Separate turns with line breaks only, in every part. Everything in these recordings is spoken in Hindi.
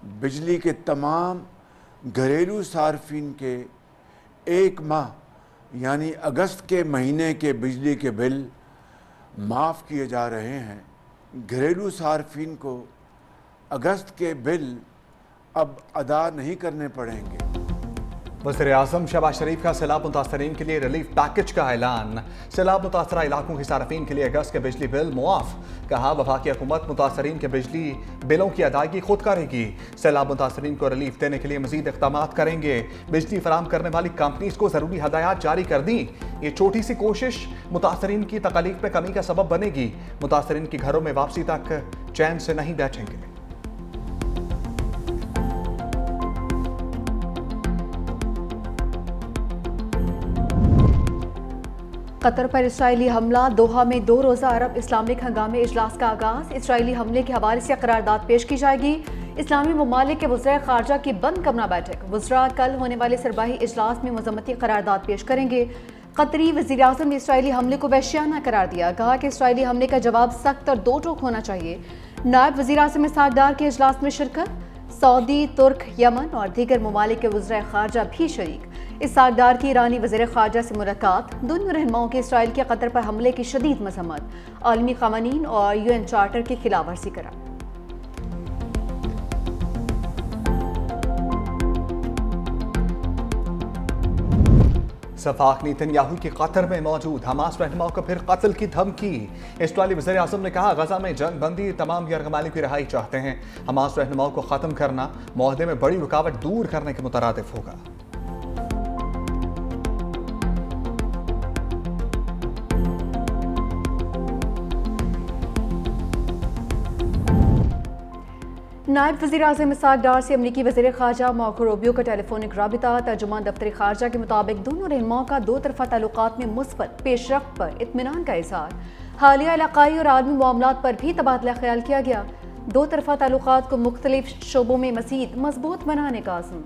बिजली के तमाम घरेलू सार्फिन के 1 माह यानी अगस्त के महीने के बिजली के बिल माफ़ किए जा रहे हैं। घरेलू सार्फिन को अगस्त के बिल अब अदा नहीं करने पड़ेंगे।
वज़ीर-ए-आज़म शहबाज शरीफ का सैलाब मुतासरीन के लिए रिलीफ पैकेज का ऐलान। सैलाब मुतासरा इलाकों के सार्फिन के लिए अगस्त के बिजली बिल मुआफ़। कहा वफाकी हुकूमत मुतासरीन के बिजली बिलों की अदायगी खुद करेगी। सैलाब मुतासरीन को रिलीफ देने के लिए मजीद इक़दाम करेंगे। बिजली फराम करने वाली कंपनीज को ज़रूरी हदायत जारी कर दी। ये छोटी सी कोशिश मुतासरीन की तकलीफ में कमी का सबब बनेगी। मुतासरीन के घरों में वापसी तक चैन से नहीं बैठेंगे।
कतर पर इसराइली हमला, दोहा में 2 रोज़ा अरब इस्लामिक हंगामी इजलास का आगाज। इसराइली हमले के हवाले से करारदाद पेश की जाएगी। इस्लामी ममालिक के वज़ीर ख़ारजा की बंद कमरा बैठक। वज़रा कल होने वाले सरबाही इजलास में मज़म्मती करारदाद पेश करेंगे। कतरी वज़ीर-ए-आज़म ने इसराइली हमले को वहशियाना करार दिया। कहा कि इसराइली हमले का जवाब सख्त और दो टोक होना चाहिए। नायब वज़ीर-ए-आज़म इस्हाक़ के इजलास में शिरकत। सऊदी, तुर्क, यमन और दीगर ममालिक के वज़ीर ख़ारजा भी शरीक। इस्हाक़ की ईरानी वज़ीर ख़ारजा से मुलाकात। दोनों रहनुमाओं के इसराइल के कतर पर हमले की शदीद मज़म्मत। आलमी क़वानीन और UN चार्टर की खिलाफ वर्जी करार।
सफाक नेतन्याहू की कतर में मौजूद हमास रहनुमाओं को फिर कत्ल की धमकी। इस्राइली वज़ीर-ए-आज़म ने कहा गजा में जंग बंदी तमाम यरगमाली की रिहाई चाहते हैं। हमास रहनुमाओं को ख़त्म करना मुआहदे में बड़ी रुकावट दूर करने के मुतरादिफ होगा।
नायब वज़ीर-ए-आज़म इस्हाक़ से अमरीकी वज़ीर ख़ारजा मार्को रूबियो का टेलीफोनिक राबिता। तर्जुमान दफ्तर ख़ारजा के मुताबिक दोनों रहनुमाओं का 2 तरफ़ा ताल्लुकात में मुस्बत पेशरफ्त पर इत्मीनान का इज़हार। हालिया इलाक़ाई और आलमी मामलात पर भी तबादला ख्याल किया गया। 2 तरफ़ा ताल्लुकात को मुख्तलिफ शोबों में मज़ीद मजबूत बनाने का आज़म।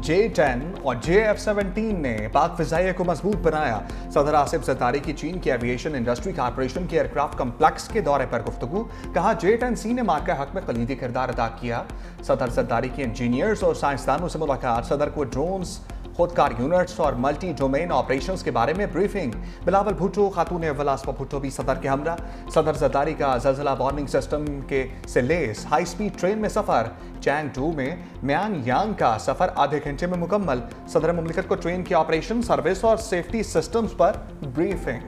J-10 और JF-17 ने पाक फ़िज़ाइया को मजबूत बनाया। सदर आसिफ ज़रदारी की चीन की एविएशन इंडस्ट्री कॉर्पोरेशन के एयरक्राफ्ट कम्प्लेक्स के दौरे पर गुफ्तगू। कहा J-10C ने मार्का हक में कलीदी किरदार अदा किया। सदर ज़रदारी की इंजीनियर्स और साइंसदानों से मुलाकात। सदर को ड्रोन्स, खुदकार यूनिट्स और मल्टी डोमेन ऑपरेशंस के बारे में ब्रीफिंग। बिलावल भुट्टो, खातून अव्वल आसमा भुट्टो भी सदर के हमरा। सदर ज़रदारी का ज़लज़ला वार्निंग सिस्टम के से लेस हाई स्पीड ट्रेन में सफ़र। चैंगडू में म्यान यांग का सफ़र आधे घंटे में मुकम्मल। सदर मुमलिकत को ट्रेन की ऑपरेशन, सर्विस और सेफ्टी सिस्टम्स पर ब्रीफिंग।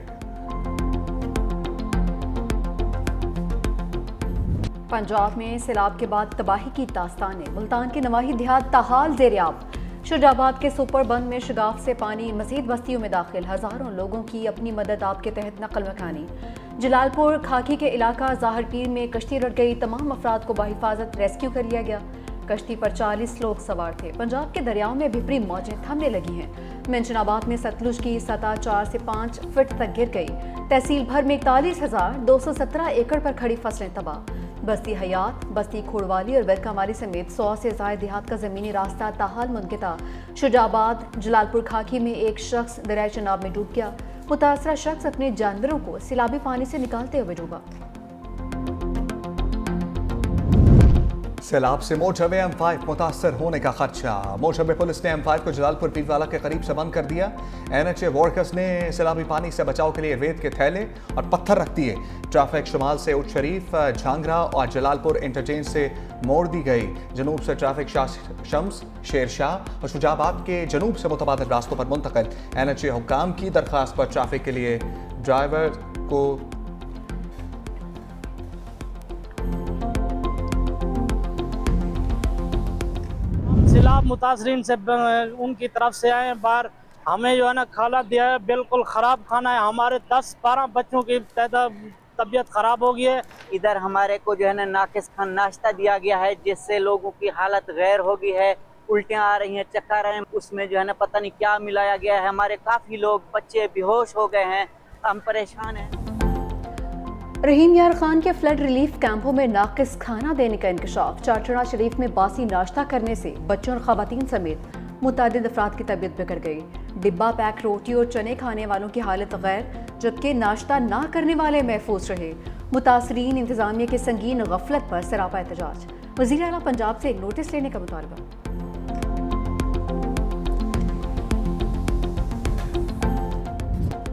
पंजाब में सैलाब के बाद तबाही की दास्तानें। मुल्तान के नवाही देहात ताहाल ज़ेर-ए-आब। शुजाबाद के सुपर बंद में शगाफ से पानी मजीद बस्तियों में दाखिल। हज़ारों लोगों की अपनी मदद आप के तहत नकल मकानी। जलालपुर खाकी के इलाका ज़ाहिर पीर में कश्ती लुट गई। तमाम अफराद को बाहिफाजत रेस्क्यू कर लिया गया। कश्ती पर 40 लोग सवार थे। पंजाब के दरियाओं में भिपरी मौजें थमने लगी हैं। मेंशनाबाद में सतलुज की सतह 4 से 5 फीट तक गिर गई। तहसील भर में 41,217 एकड़ पर खड़ी फसलें तबाह। बस्ती हयात, बस्ती खोड़वाली और बैरकामारी समेत 100 से ज़ायद देहात का ज़मीनी रास्ता ताहाल मुनक़ता। शुजाबाद, जलालपुर खाकी में एक शख्स दरिया चनाब में डूब गया। मुतासरा शख्स अपने जानवरों को सैलाबी पानी से निकालते हुए डूबा।
सैलाब से मोटरवे M5 मुतासर होने का खदशा। मोटरवे पुलिस ने M5 को जलालपुर पीरवाला के करीब से बंद कर दिया। NHA वर्कर्स ने सैलाबी पानी से बचाव के लिए रेत के थैले और पत्थर रख दिए। ट्रैफिक शुमाल से उच्च शरीफ, झांगरा और जलालपुर इंटरचेंज से मोड़ दी गई। जनूब से ट्रैफिक शम्स, शेरशाह और शुजाबाद के जनूब से मुतबादिल रास्तों पर मुंतकिल। NHA हुक्काम की दरख्वास्त पर ट्रैफिक के लिए ड्राइवर को
सैलाब मुतासरीन से उनकी तरफ से आए बाहर। हमें जो है ना खाना दिया है, बिल्कुल ख़राब खाना है। हमारे 10-12 बच्चों की तबीयत ख़राब हो गई है।
इधर हमारे को जो है ना नाकिस खान नाश्ता दिया गया है, जिससे लोगों की हालत गैर हो गई है। उल्टियाँ आ रही हैं, चक्कर हैं। उसमें जो है ना पता नहीं क्या मिलाया गया है। हमारे काफ़ी लोग बच्चे बेहोश हो गए हैं। हम परेशान हैं।
रहीम यार खान के फ्लड रिलीफ कैंपों में नाकिस खाना देने का इंकशाफ। चारचना शरीफ में बासी नाश्ता करने से बच्चों और खवातीन समेत मुतअद्दिद अफराद की तबीयत बिगड़ गई। डिब्बा पैक रोटी और चने खाने वालों की हालत गैर, जबकि नाश्ता ना करने वाले महफूज रहे। मुतासरीन इंतजामिया की संगीन गफलत पर सरापा एहतजाज। वज़ीर आला पंजाब से एक नोटिस लेने का मुतालबा।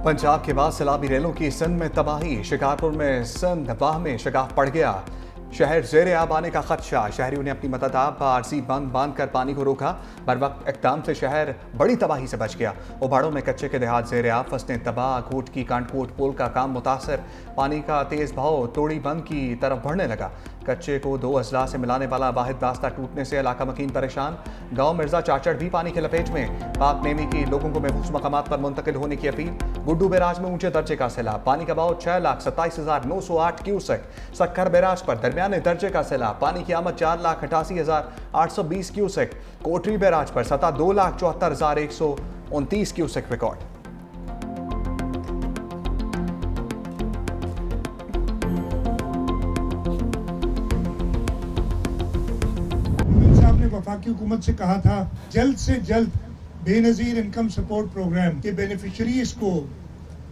पंजाब के बाद सैलाबी रेलों की सिंध में तबाही। शिकारपुर में सिंध बाह में शिगाफ पड़ गया। शहर ज़ेरे आब आने का खदशा। शहरियों ने अपनी मददाब आरसी बांध कर पानी को रोका। बर वक्त इक़दाम से शहर बड़ी तबाही से बच गया। उबाड़ों में कच्चे के देहात ज़ेरे आब, फसलें तबाह। घोट की कांटकोट पुल का काम मुतासर। पानी का तेज़ बहाव तोड़ी बंद की तरफ बढ़ने लगा। कच्चे को दो अजला से मिलाने वाला वाहिद रास्ता टूटने से इलाका मकीन परेशान। गांव मिर्जा चाचड़ भी पानी के लपेट में। पाक नेमी की लोगों को महफूज मकामात पर मुंतकिल होने की अपील। गुड्डू बैराज में ऊंचे दर्जे का सैलाब। पानी का बहाव 6,27,908 क्यूसेक। सक्कर बैराज पर दरमियाने दर्जे का सैलाब। पानी की आमद 4,88,820 क्यूसेक। कोटरी बैराज पर सतह 2,74,129 क्यूसेक रिकॉर्ड।
वफाकी हुकूमत से कहा था जल्द से जल्द बेनजीर इनकम सपोर्ट प्रोग्राम के बेनिफिशरीज को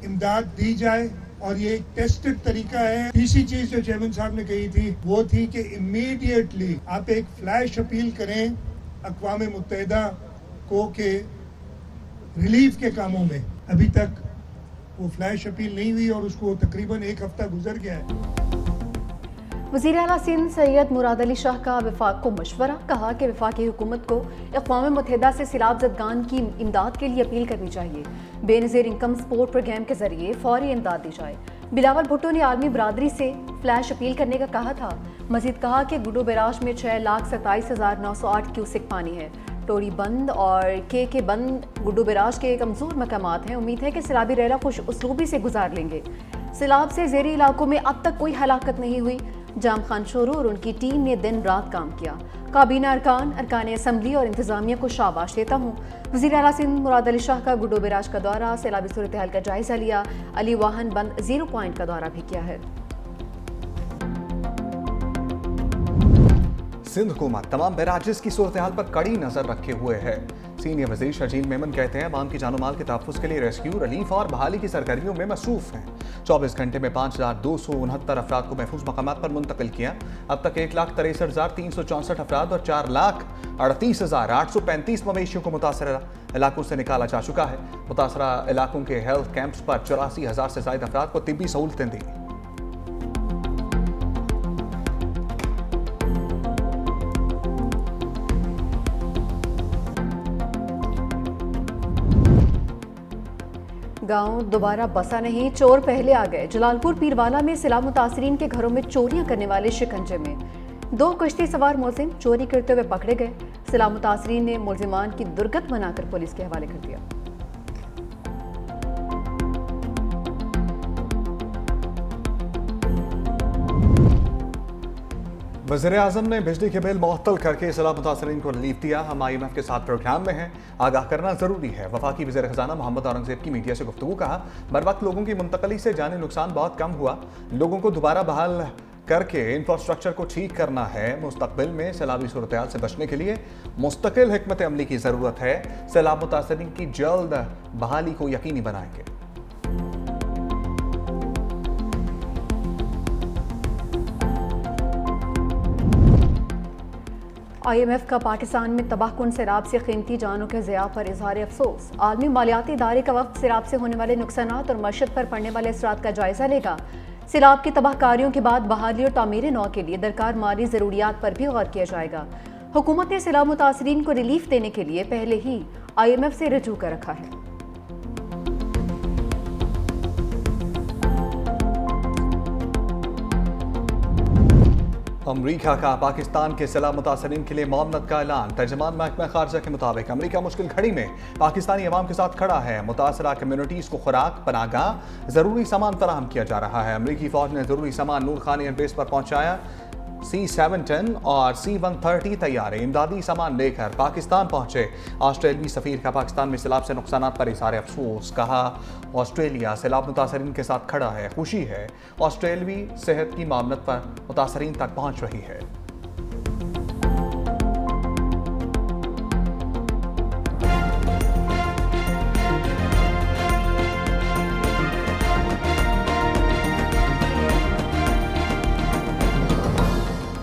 इमदाद दी जाए और ये एक टेस्टेड तरीका है। तीसरी चीज जो चेयरमैन साहब ने कही थी वो थी कि इमीडिएटली आप एक फ्लैश अपील करें अक़वाम मुत्तहिदा को के रिलीफ के कामों में। अभी तक वो फ्लैश अपील नहीं हुई और उसको तकरीबन एक हफ्ता गुजर गया है।
वज़ीर आला सिंध सैयद मुराद अली शाह का वफाक को मशवरा। कहा कि वफाकी हुकूमत को अक़वाम मुत्तहिदा से सैलाब ज़दगान की इमदाद के लिए अपील करनी चाहिए। बेनज़ीर इनकम सपोर्ट प्रोग्राम के जरिए फौरी इमदाद दी जाए। बिलावल भुट्टो ने आलमी बरादरी से फ्लैश अपील करने का कहा था। मज़ीद कहा कि गुड्डू बैराज में 6,27,908 क्यूसेक पानी है। टोरी बंद और के बंद गुड्डू बैराज के कमज़ोर मकामात हैं। उम्मीद है कि सैलाबी रेला खुश उसलूबी से गुजार लेंगे। सैलाब से ज़ेरी इलाकों में अब तक कोई हलाकत नहीं हुई। जाम खान शोरू और उनकी टीम ने दिन रात काम किया। काबीना अरकान असम्बली और इंतजामिया को शाबाश देता हूँ। वज़ीर आला सिंध मुराद अली शाह का गुड्डू बैराज का दौरा, सैलाबी सूरत हाल का जायजा लिया। अली वाहन बंद 0 पॉइंट का दौरा भी किया है।
सिंध हुकूमत तमाम बैराजेस की सूरत हाल पर कड़ी नजर रखे हुए है। सीनियर वज़ीर शजील मेमन कहते हैं अवाम की जानो माल के तहफ़्फ़ुज़ के लिए रेस्क्यू, रिलीफ और बहाली की सरगर्मियों में मसरूफ़ हैं। 24 घंटे में 5,269 अफराद को महफूज मकामात पर मुंतकिल किया। अब तक 1,63,364 अफराद और 4,38,835 मवेशियों को मुतासरा इलाकों से निकाला जा चुका है। मुतासरा इलाकों के हेल्थ कैंप्स पर 84,000 से ज़ायद अफराद को तिब्बी सहूलतें दी।
गांव दोबारा बसा नहीं, चोर पहले आ गए। जलालपुर पीरवाला में सैलाब मुतासरीन के घरों में चोरियां करने वाले शिकंजे में। 2 कश्ती सवार मुलजिम चोरी करते हुए पकड़े गए। सैलाब मुतासरीन ने मुलजिमान की दुर्गत बनाकर पुलिस के हवाले कर दिया।
वज़ीर-ए-आज़म ने बिजली के बिल मुअत्तल करके सैलाब मुतासरीन को रिलीफ दिया। हम IMF के साथ प्रोग्राम में हैं, आगाह करना ज़रूरी है। वफाकी वज़ीर ख़ज़ाना मोहम्मद औरंगज़ेब की मीडिया से गुफ्तगू। कहा बर वक्त लोगों की मुंतकली से जानी नुकसान बहुत कम हुआ। लोगों को दोबारा बहाल करके इंफ्रास्ट्रक्चर को ठीक करना है। मुस्तकबिल में सैलाबी सूरत-ए-हाल से बचने के लिए मुस्तकिल हिकमत अमली की ज़रूरत है। सैलाब मुतासरीन की जल्द बहाली को यकीनी बनाएंगे।
IMF का पाकिस्तान में तबाहकुन सैलाब से कीमती जानों के ज़िया पर इजहार अफसोस। आलमी मालियाती इदारे का वक्त सैलाब से होने वाले नुकसानात और मशत पर पड़ने वाले असरात का जायजा लेगा। सैलाब की तबाहकारियों के बाद बहाली और तामीर नौ के लिए दरकार माली ज़रूरियात पर भी गौर किया जाएगा। हुकूमत ने सैलाब मुतासरीन को रिलीफ देने के लिए पहले ही IMF से रजू कर रखा है।
अमरीका का पाकिस्तान के सैलाब मुतासरीन के लिए मुआवनत का ऐलान। तर्जमान महकमा खारजा के मुताबिक अमरीका मुश्किल घड़ी में पाकिस्तानी अवाम के साथ खड़ा है। मुतासरा कम्युनिटीज़ को खुराक, पनाहगाह, ज़रूरी सामान फराहम किया जा रहा है। अमरीकी फ़ौज ने ज़रूरी सामान नूर खान एयरबेस पर पहुँचाया। C-710 और C-130 तैयारे इमदादी सामान लेकर पाकिस्तान पहुंचे। ऑस्ट्रेलियाई सफ़ीर का पाकिस्तान में सैलाब से नुकसानात पर इज़हार अफसोस। कहा ऑस्ट्रेलिया सैलाब मुतासरीन के साथ खड़ा है, खुशी है ऑस्ट्रेलियाई सेहत की मामलत पर मुतासरीन तक पहुंच रही है।